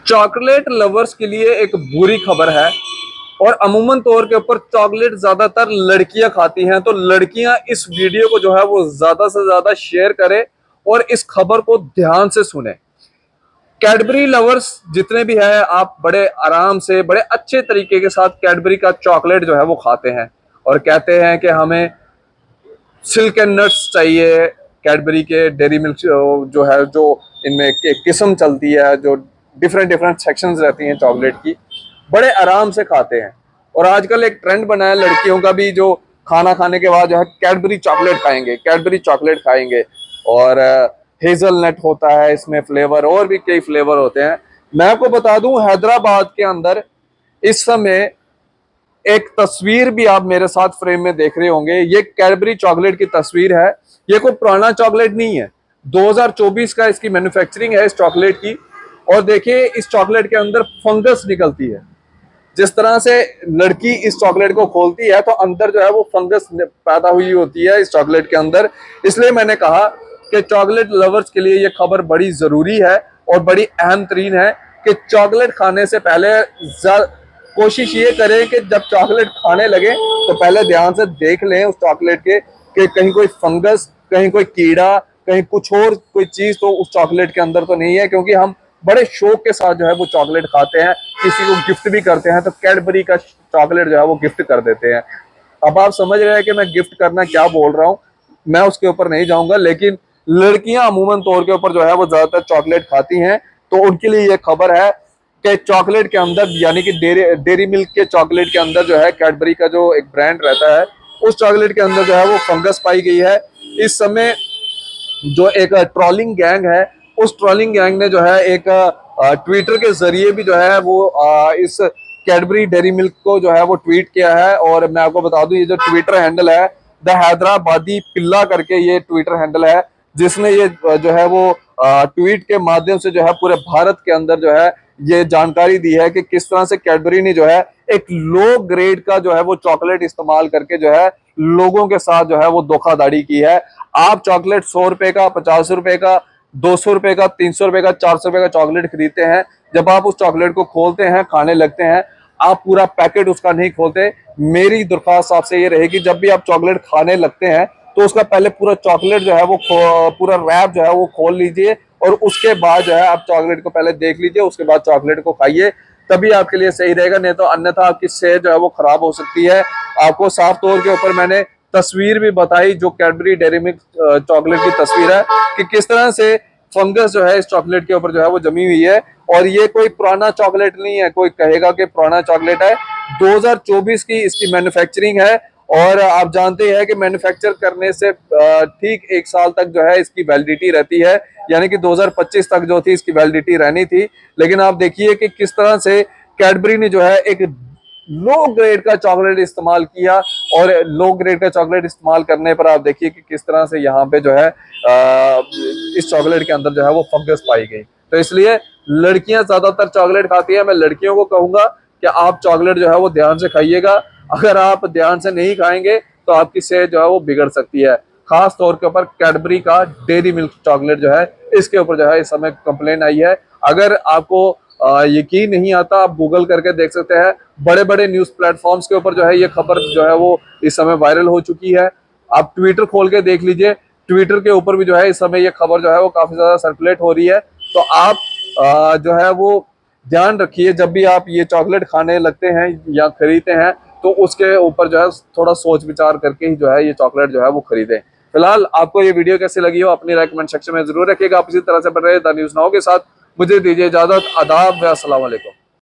Chocolate lovers के लिए एक बुरी खबर है। और अमूमन तौर के ऊपर चॉकलेट ज्यादातर लड़कियां खाती हैं, तो लड़कियां इस वीडियो को जो है वो ज्यादा से ज्यादा शेयर करें और इस खबर को ध्यान से सुने। कैडबरी लवर्स जितने भी हैं, आप बड़े आराम से बड़े अच्छे तरीके के साथ कैडबरी का चॉकलेट जो है वो खाते हैं और कहते हैं कि हमें सिल्क एंड नट्स चाहिए। कैडबरी के डेयरी मिल्क जो है, जो इनमें एक किस्म चलती है, जो डिफरेंट डिफरेंट सेक्शंस रहती हैं चॉकलेट की, बड़े आराम से खाते हैं। और आजकल एक ट्रेंड बना है लड़कियों का भी, जो खाना खाने के बाद जो है कैडबरी चॉकलेट खाएंगे, कैडबरी चॉकलेट खाएंगे। और हेजलनट होता है इसमें फ्लेवर, और भी कई फ्लेवर होते हैं। मैं आपको बता दूं, हैदराबाद के अंदर इस समय एक तस्वीर भी आप मेरे साथ फ्रेम में देख रहे होंगे, ये कैडबरी चॉकलेट की तस्वीर है। ये कोई पुराना चॉकलेट नहीं है, 2024 का इसकी मैन्युफैक्चरिंग है इस चॉकलेट की। और देखिए इस चॉकलेट के अंदर फंगस निकलती है। जिस तरह से लड़की इस चॉकलेट को खोलती है तो अंदर जो है वो फंगस पैदा हुई होती है इस चॉकलेट के अंदर। इसलिए मैंने कहा कि चॉकलेट लवर्स के लिए ये खबर बड़ी जरूरी है और बड़ी अहम तरीन है कि चॉकलेट खाने से पहले कोशिश ये करें कि जब चॉकलेट खाने लगे तो पहले ध्यान से देख लें उस चॉकलेट के कि कहीं कोई फंगस, कहीं कोई कीड़ा, कहीं कुछ और कोई चीज तो उस चॉकलेट के अंदर तो नहीं है। क्योंकि हम बड़े शौक के साथ जो है वो चॉकलेट खाते हैं, किसी को गिफ्ट भी करते हैं तो कैडबरी का चॉकलेट जो है वो गिफ्ट कर देते हैं। अब आप समझ रहे हैं कि मैं गिफ्ट करना क्या बोल रहा हूँ, मैं उसके ऊपर नहीं जाऊंगा। लेकिन लड़कियां अमूमन तौर के ऊपर जो है वो ज्यादातर चॉकलेट खाती हैं, तो उनके लिए ये खबर है कि चॉकलेट के अंदर, यानी कि डेरी मिल्क के चॉकलेट के अंदर जो है, कैडबरी का जो एक ब्रांड रहता है उस चॉकलेट के अंदर जो है वो फंगस पाई गई है। इस समय जो एक ट्रोलिंग गैंग है, उस ट्रोलिंग गैंग ने जो है एक ट्विटर के जरिए भी जो है वो इस कैडबरी डेरी मिल्क को जो है वो ट्वीट किया है। और मैं आपको बता दूं, ये जो ट्विटर हैंडल है, द हैदराबादी पिल्ला करके ये ट्विटर हैंडल है, जिसने ये जो है वो ट्वीट के माध्यम से जो है पूरे भारत के अंदर जो है ये जानकारी दी है कि किस तरह से कैडबरी ने जो है एक लो ग्रेड का जो है वो चॉकलेट इस्तेमाल करके जो है लोगों के साथ जो है वो धोखाधड़ी की है। आप चॉकलेट 100 रुपए का, 50 रुपए का, 200 रुपए का, 300 रुपए का, 400 रुपए का चॉकलेट खरीदते हैं, जब आप उस चॉकलेट को खोलते हैं, खाने लगते हैं, आप पूरा पैकेट उसका नहीं खोलते। मेरी दरख्वास्त आपसे ये रहेगी, जब भी आप चॉकलेट खाने लगते हैं तो उसका पहले पूरा चॉकलेट जो है वो पूरा रैप जो है वो खोल लीजिए और उसके बाद जो है आप चॉकलेट को पहले देख लीजिए, उसके बाद चॉकलेट को खाइए, तभी आपके लिए सही रहेगा। नहीं तो अन्यथा आपकी सेहत जो है वो खराब हो सकती है। आपको साफ तौर के ऊपर मैंने तस्वीर भी बताई, जो कैडबरी डेयरी मिल्क चॉकलेट की तस्वीर है, कि किस तरह से फंगस जो है इस चॉकलेट के ऊपर जो है वो जमी हुई है। और ये कोई पुराना चॉकलेट नहीं है, कोई कहेगा कि पुराना चॉकलेट है, 2024 की इसकी मैन्युफैक्चरिंग है। और आप जानते हैं कि मैन्युफैक्चर करने से ठीक 1 साल तक जो है इसकी वैलिडिटी रहती है, यानी कि 2025 तक जो थी इसकी वैलिडिटी रहनी थी। लेकिन आप देखिए कि किस तरह से कैडबरी ने जो है एक लो ग्रेड का चॉकलेट इस्तेमाल किया, और लो ग्रेड का चॉकलेट इस्तेमाल करने पर आप देखिए कि किस तरह से यहाँ पे जो है इस चॉकलेट के अंदर जो है वो फंगस पाई गई। तो इसलिए लड़कियां ज्यादातर चॉकलेट खाती है। मैं लड़कियों को कहूंगा कि आप चॉकलेट जो है वो ध्यान से खाइएगा। अगर आप ध्यान से नहीं खाएंगे तो आपकी सेहत जो है वो बिगड़ सकती है। खास तौर के ऊपर कैडबरी का डेयरी मिल्क चॉकलेट जो है, इसके ऊपर जो है इस समय कंप्लेन आई है। अगर आपको यकीन नहीं आता, आप गूगल करके देख सकते हैं, बड़े बड़े न्यूज प्लेटफॉर्म्स के ऊपर जो है ये खबर जो है वो इस समय वायरल हो चुकी है। आप ट्विटर खोल के देख लीजिए, ट्विटर के ऊपर भी जो है इस समय ये खबर जो है वो काफी ज्यादा सर्कुलेट हो रही है। तो आप जो है वो ध्यान रखिए, जब भी आप ये चॉकलेट खाने लगते हैं या खरीदते हैं तो उसके ऊपर जो है थोड़ा सोच विचार करके ही जो है ये चॉकलेट जो है वो खरीदें। फिलहाल आपको ये वीडियो कैसी लगी हो अपनी रेकमेंड सेक्शन में जरूर रखिएगा। आप इसी तरह से बन रहे द न्यूज़ नाउ के साथ मुझे दीजिए इजाजत। आदाब व अस्सलाम वालेकुम।